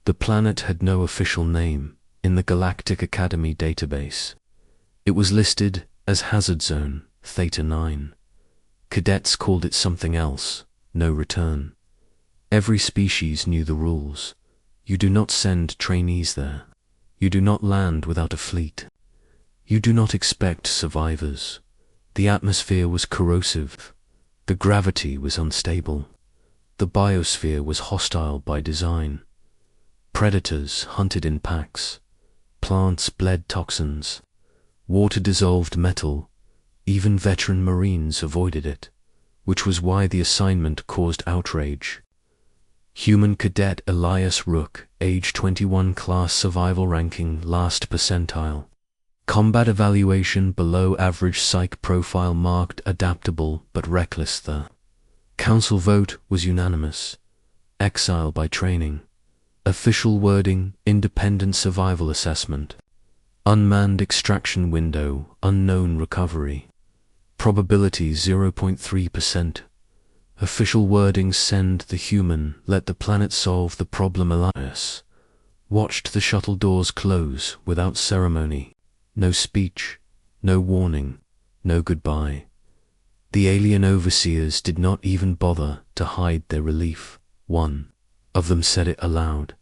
The planet had no official name in the Galactic Academy database. It was listed as Hazard Zone Theta 9. Cadets called it something else, no return. Every species knew the rules. You do not send trainees there. You do not land without a fleet. You do not expect survivors. The atmosphere was corrosive. The gravity was unstable. The biosphere was hostile by design. Predators hunted in packs. Plants bled toxins. Water dissolved metal. Even veteran Marines avoided it, which was why the assignment caused outrage. Human Cadet Elias Rook, age 21, class survival ranking last percentile. Combat evaluation below average, psych profile marked adaptable but reckless. The council vote was unanimous. Exile by training. Official wording: independent survival assessment. Unmanned extraction window, unknown recovery. Probability 0.3%. Official wording: send the human, let the planet solve the problem. Elias watched the shuttle doors close without ceremony. No speech, no warning, no goodbye. The alien overseers did not even bother to hide their relief. One of them said it aloud.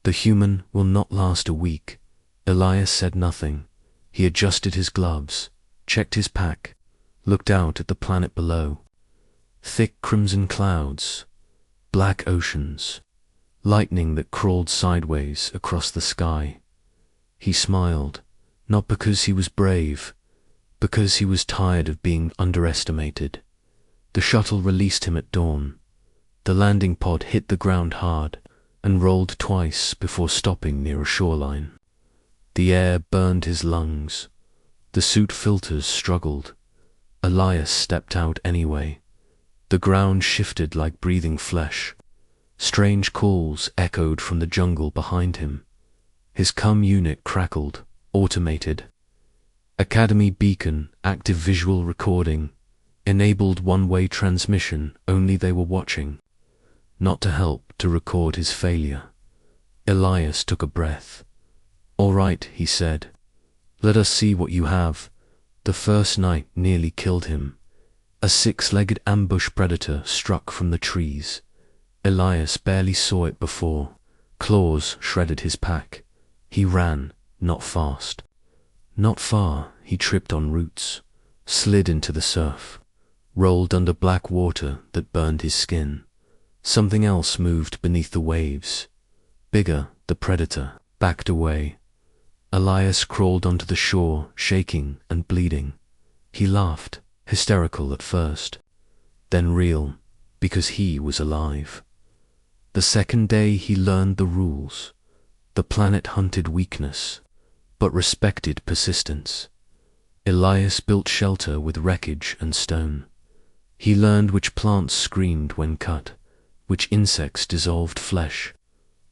The human will not last a week. Elias said nothing. He adjusted his gloves, checked his pack, looked out at the planet below. Thick crimson clouds, black oceans, lightning that crawled sideways across the sky. He smiled, not because he was brave, because he was tired of being underestimated. The shuttle released him at dawn. The landing pod hit the ground hard and rolled twice before stopping near a shoreline. The air burned his lungs. The suit filters struggled. Elias stepped out anyway. The ground shifted like breathing flesh. Strange calls echoed from the jungle behind him. His CUM unit crackled, automated. Academy beacon, active visual recording, enabled one-way transmission, only they were watching. Not to help, to record his failure. Elias took a breath. "All right," he said. "Let us see what you have." The first night nearly killed him. A six-legged ambush predator struck from the trees. Elias barely saw it before. Claws shredded his pack. He ran, not fast. Not far, he tripped on roots, slid into the surf, rolled under black water that burned his skin. Something else moved beneath the waves. Bigger, the predator, backed away. Elias crawled onto the shore, shaking and bleeding. He laughed, hysterical at first, then real, because he was alive. The second day he learned the rules. The planet hunted weakness, but respected persistence. Elias built shelter with wreckage and stone. He learned which plants screamed when cut, which insects dissolved flesh,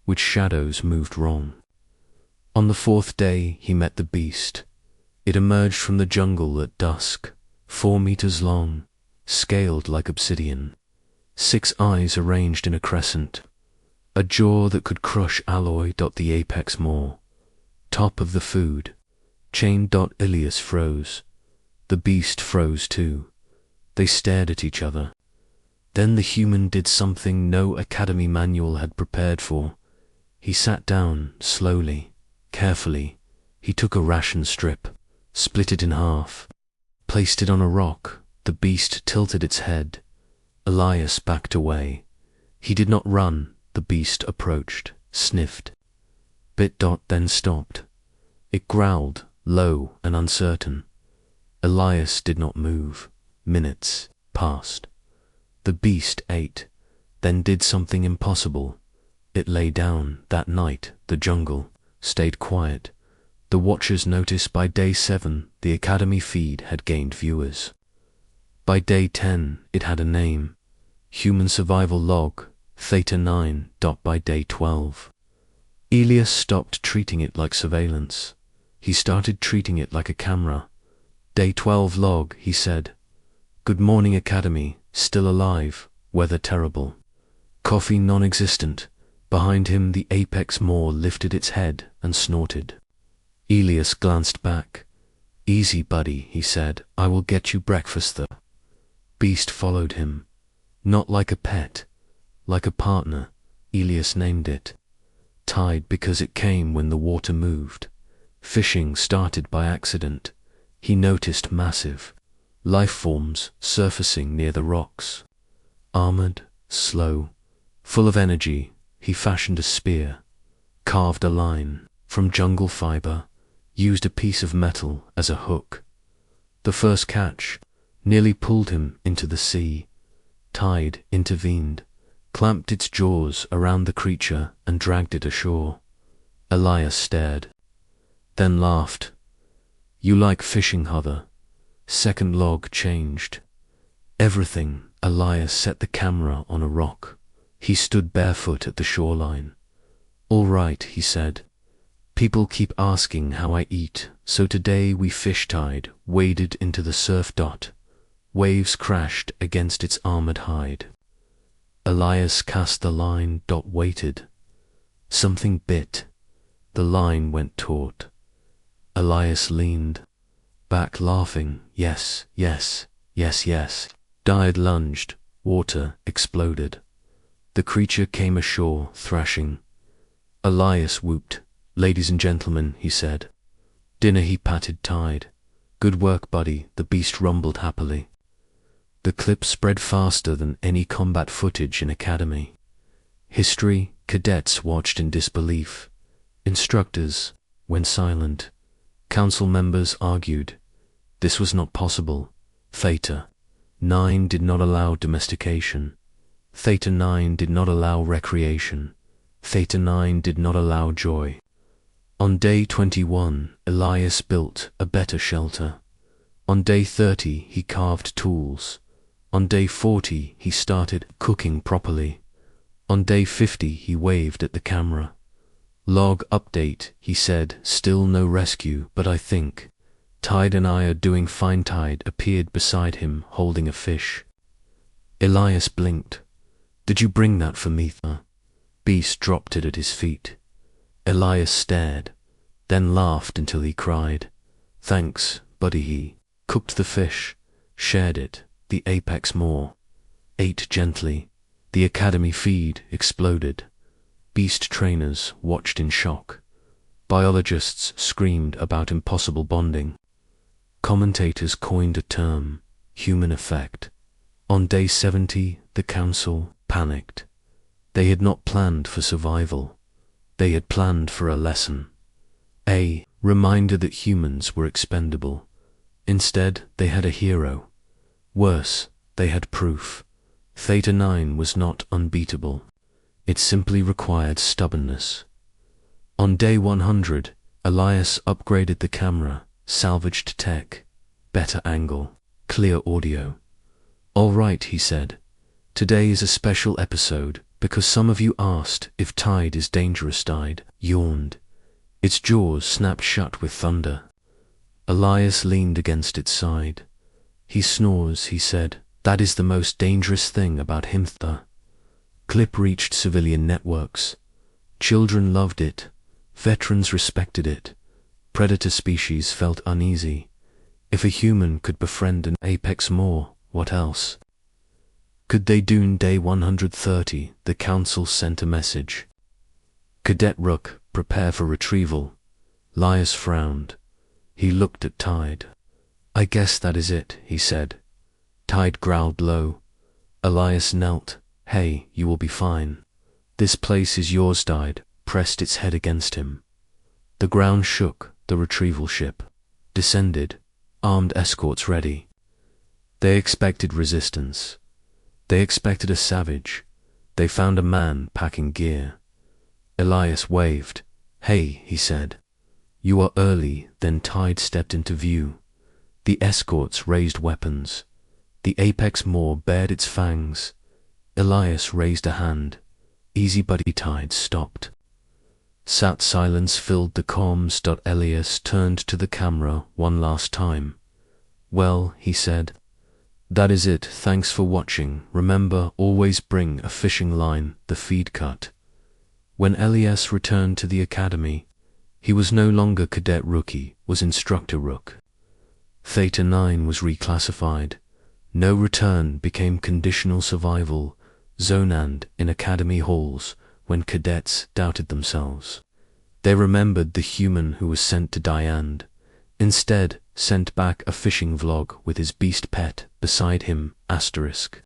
which shadows moved wrong. On the fourth day he met the beast. It emerged from the jungle at dusk, 4 meters long, scaled like obsidian, 6 eyes arranged in a crescent, a jaw that could crush alloy. The apex maw, top of the food, chain. Elias froze. The beast froze too. They stared at each other. Then the human did something no academy manual had prepared for. He sat down, slowly, carefully. He took a ration strip, split it in half, placed it on a rock. The beast tilted its head. Elias backed away. He did not run. The beast approached, sniffed, bit. Then stopped. It growled, low and uncertain. Elias did not move. Minutes passed. The beast ate, then did something impossible. It lay down. That night, the jungle stayed quiet. The watchers noticed by day 7, the Academy feed had gained viewers. By day 10, it had a name. Human Survival Log, Theta 9. By day 12, Elias stopped treating it like surveillance. He started treating it like a camera. Day 12 log, he said. Good morning, Academy. Still alive. Weather terrible. Coffee non-existent. Behind him the apex more lifted its head and snorted. Elias glanced back. "Easy, buddy," he said. "I will get you breakfast." The beast followed him. Not like a pet, like a partner. Elias named it Tide because it came when the water moved. Fishing started by accident. He noticed massive life forms surfacing near the rocks. Armored, slow, full of energy, he fashioned a spear, carved a line from jungle fiber, used a piece of metal as a hook. The first catch nearly pulled him into the sea. Tide intervened, clamped its jaws around the creature and dragged it ashore. Elias stared, then laughed. "You like fishing, Huther?" Second log changed. Everything. Elias set the camera on a rock. He stood barefoot at the shoreline. "All right," he said. "People keep asking how I eat, so today we fish." Tide waded into the surf. Waves crashed against its armored hide. Elias cast the line. Waited. Something bit. The line went taut. Elias leaned back, laughing. "Yes, yes, yes, yes." Tide lunged. Water exploded. The creature came ashore, thrashing. Elias whooped. "Ladies and gentlemen," he said. "Dinner." He patted Tide. "Good work, buddy," the beast rumbled happily. The clip spread faster than any combat footage in Academy history. Cadets watched in disbelief. Instructors went silent. Council members argued. This was not possible. Theta 9 did not allow domestication. Theta 9 did not allow recreation. Theta 9 did not allow joy. On day 21, Elias built a better shelter. On day 30, he carved tools. On day 40, he started cooking properly. On day 50, he waved at the camera. "Log update," he said, "still no rescue, but I think Tide and I are doing fine." Tide appeared beside him, holding a fish. Elias blinked. "Did you bring that for me?" The beast dropped it at his feet. Elias stared, then laughed until he cried. "Thanks, buddy." He cooked the fish, shared it. The apex more ate gently. The Academy feed exploded. Beast trainers watched in shock. Biologists screamed about impossible bonding. Commentators coined a term, human effect. On day 70, the council panicked. They had not planned for survival. They had planned for a lesson. A reminder that humans were expendable. Instead, they had a hero. Worse, they had proof. Theta 9 was not unbeatable. It simply required stubbornness. On day 100, Elias upgraded the camera, salvaged tech, better angle, clear audio. "All right," he said. "Today is a special episode because some of you asked if Tide is dangerous." Tide yawned. Its jaws snapped shut with thunder. Elias leaned against its side. "He snores," he said. "That is the most dangerous thing about him." The clip reached civilian networks. Children loved it. Veterans respected it. Predator species felt uneasy. If a human could befriend an apex more, what else could they do? Day 130, the council sent a message. "Cadet Rook, prepare for retrieval." Elias frowned. He looked at Tide. "I guess that is it," he said. Tide growled low. Elias knelt. "Hey, you will be fine. This place is yours." Tide pressed its head against him. The ground shook. The retrieval ship descended, armed escorts ready. They expected resistance. They expected a savage. They found a man packing gear. Elias waved. "Hey," he said. "You are early." Then Tide stepped into view. The escorts raised weapons. The apex more bared its fangs. Elias raised a hand. "Easy, buddy." Tide stopped. Sat silence filled the comms. Elias turned to the camera one last time. "Well," he said, "that is it. Thanks for watching. Remember, always bring a fishing line." The feed cut. When Elias returned to the academy, he was no longer cadet rookie, was instructor rook. Theta 9 was reclassified. No return became conditional survival, zonand in academy halls when cadets doubted themselves. They remembered the human who was sent to Diand, instead sent back a fishing vlog with his beast pet beside him, asterisk.